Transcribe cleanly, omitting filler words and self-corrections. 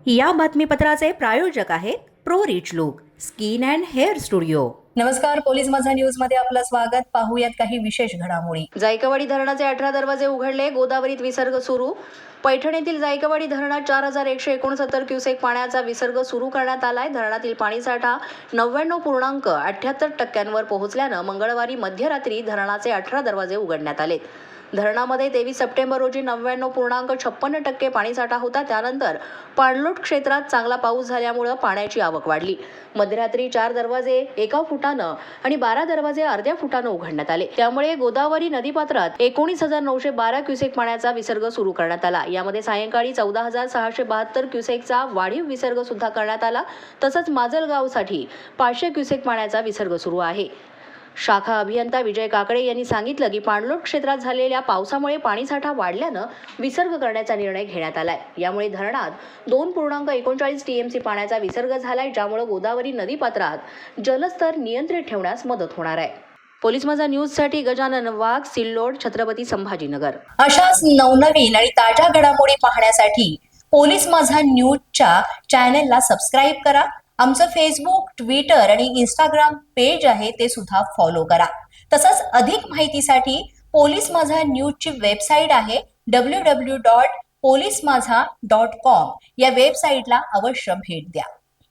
या बातमीपत्राचे प्रायोजक आहेत pro rich look skin and hair studio. नमस्कार, पोलीस माझा न्यूज मध्ये आपलं स्वागत। पाहूयात काही विशेष घडामोडी। जायकवाडी धरणाचे 18 दरवाजे उघडले, गोदावरीत विसर्ग सुरू। पैठण येथील जायकवाडी धरणात 4169 क्युसेक पाण्याचा विसर्ग सुरू करण्यात आलाय। धरणातील पाणीसाठा 99.78% पोहोचल्यानं मंगळवारी मध्यरात्री धरणाचे 18 दरवाजे उघडण्यात आले। धरणामध्ये 23 सप्टेंबर रोजी 99.56% पाणीसाठा होता। त्यानंतर पाणलोट क्षेत्रात चांगला पाऊस झाल्यामुळे पाण्याची आवक वाढली। मध्यरात्री 4 दरवाजे 1 फुटानं आणि 12 दरवाजे अर्ध्या फुटानं उघडण्यात आले। त्यामुळे गोदावरी नदीपात्रात 19,912 क्युसेक पाण्याचा विसर्ग सुरू करण्यात आला। यामध्ये सायंकाळी 14,672 क्युसेकचा वाढीव विसर्ग सुद्धा करण्यात आला। तसंच माजलगावसाठी 500 क्युसेक पाण्याचा विसर्ग सुरू आहे। शाखा अभियंता विजय काकडे यांनी सांगितलं की पाणलोट क्षेत्रात झालेल्या पावसामुळे पाणीसाठा वाढल्यानं विसर्ग करण्याचा निर्णय घेण्यात आलाय। यामुळे धरणात 2.39 टीएमसी पाण्याचा विसर्ग झालाय, ज्यामुळे गोदावरी नदीपात्रात जलस्तर नियंत्रित ठेवण्यास मदत होणार आहे। पोलीस माझा न्यूजसाठी गजानन वाघ, सिल्लोड, छत्रपती संभाजीनगर। अशाच नवनवीन आणि ताज्या घडामोडी पाहण्यासाठी पोलीस माझा न्यूजच्या चॅनेलला सबस्क्राईब करा। आमचं फेसबुक, ट्विटर आणि इंस्टाग्राम पेज आहे ते सुद्धा फॉलो करा। तसंच अधिक माहितीसाठी पोलीस माझा न्यूजची वेबसाईट आहे www.polismaza.com या वेबसाईटला अवश्य भेट द्या।